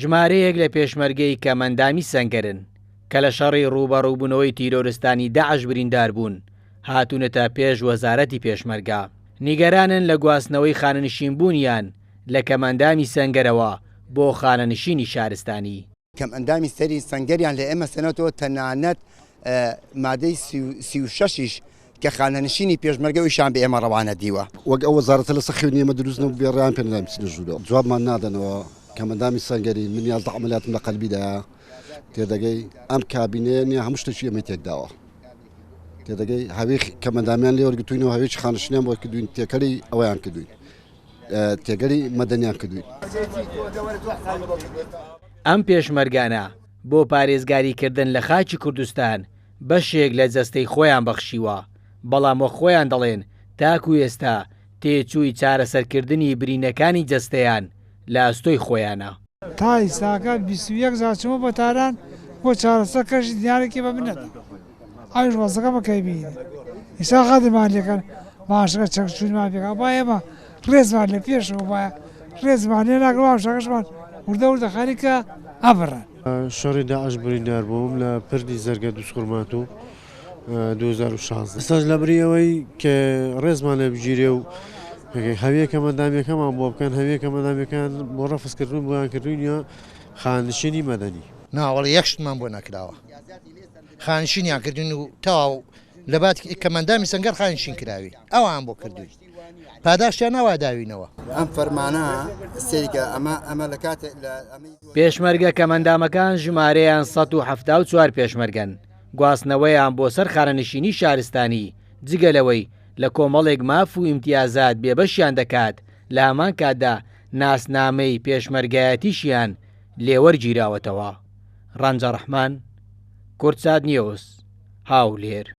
ژمارەیەک لە پێشمەرگەی کەمەندامی سەنگەرن کە لە شەڕی ڕوبەڕووبوونەوەی تیرۆرستانی داعش بریندار بوون هاتوونەتە پێش وەزارەتی پێشمەرگا. نیگەرانن لە گواستنەوەی خانەنشینبوونیان لە کەمەندامی سەنگەرەوە بۆ خانەنشینی شارستانی. کەمەندامی سەری سەنگەریان لە ئێمە سەنەوەتەوە تەنانەت مادەی 36ش کە خانەنشینی پێشمەرگەویشان بە ئێمە ڕەوانە دیوە. وەک ئەو وەزارەتە لە سەخێنی ئێمە دروستنەوە بێڕیان پێ نەدامی سنووردەوە جوابمان نادەنەوە. کەمەندامی سەنگەری من 11 عملیاتم لە قەلبیدایە تێدەگەی ئەم کابینەیە نیە هەموو شتێکی ئەمە تێکداوە تێدەگەی هەوی کەمەندامیان لێ وەرگتوینەوە هەوێکی خانەنشینیان بۆ کردوین تێکەری ئەویان کردوین تێگەری مەدەنیان کردوین. ئەم پێشمەرگانە بۆ پارێزگاریکردن لە خاکی کوردستان بەشێک لە جەستەی خۆیان بەخشیوە بەڵام وە خۆیان دەڵێن تاکو ئێستا تێچووی چارەسەرکردنی برینەکانی جەستەیان لە ئەستۆی خۆیانە. تا ئێستاکە 21 زاچمە بە تاران بۆ چارەسەر کەشی دیارێکی بە منەدا ئەویش وەزەکە بەکەیبین ئێستا خەدمان لێکەن ماشەکە چەکچوونمان پێکا با ئێمە ڕێزمان لە پێشەوە وایە ڕێزمان لێ ناگرەوە شەکەشمان وردە وردە خەریکە ئەبڕن. شەڕی داعش بریندار بووم لە پردی زەرگە دووسخورمات و 2016 ئێستاش لە بریەوەی کە ڕێزمان لە بگیرێ و هەویە کەمەندامیەکەمان بۆ بکەن هەویە کەمەندامیەکان بۆ ڕەفزکردن بۆیان کردوین یا خانشینی مەدەنی ناوەڵی یەکشتمان بۆ نەکراوە خانشینیان کردوین و تەواو لە بات کەمەندامی سەنگەر خانشین کراوی ئەوان بۆ کردوین پاداشتیان نەوا داوینەوە. ئەم فەرمانە سێریکە ئەمە لە کاتێک پێشمەرگە کەمەندامەکان ژمارەیان 174 پێشمەرگەن گواستنەوەیان بۆ سەر خانەنشینی شارستانی جگەلەوەی لە کۆمەڵێک ماف و ئیمتیازات بێبەشیان دەکات لە هەمان کاتدا ناسنامەی پێشمەرگایەتیشیان لێوەرگیراوەتەوە. ڕەنجە ڕەحمان، کورتساد نیوز، هاولێر.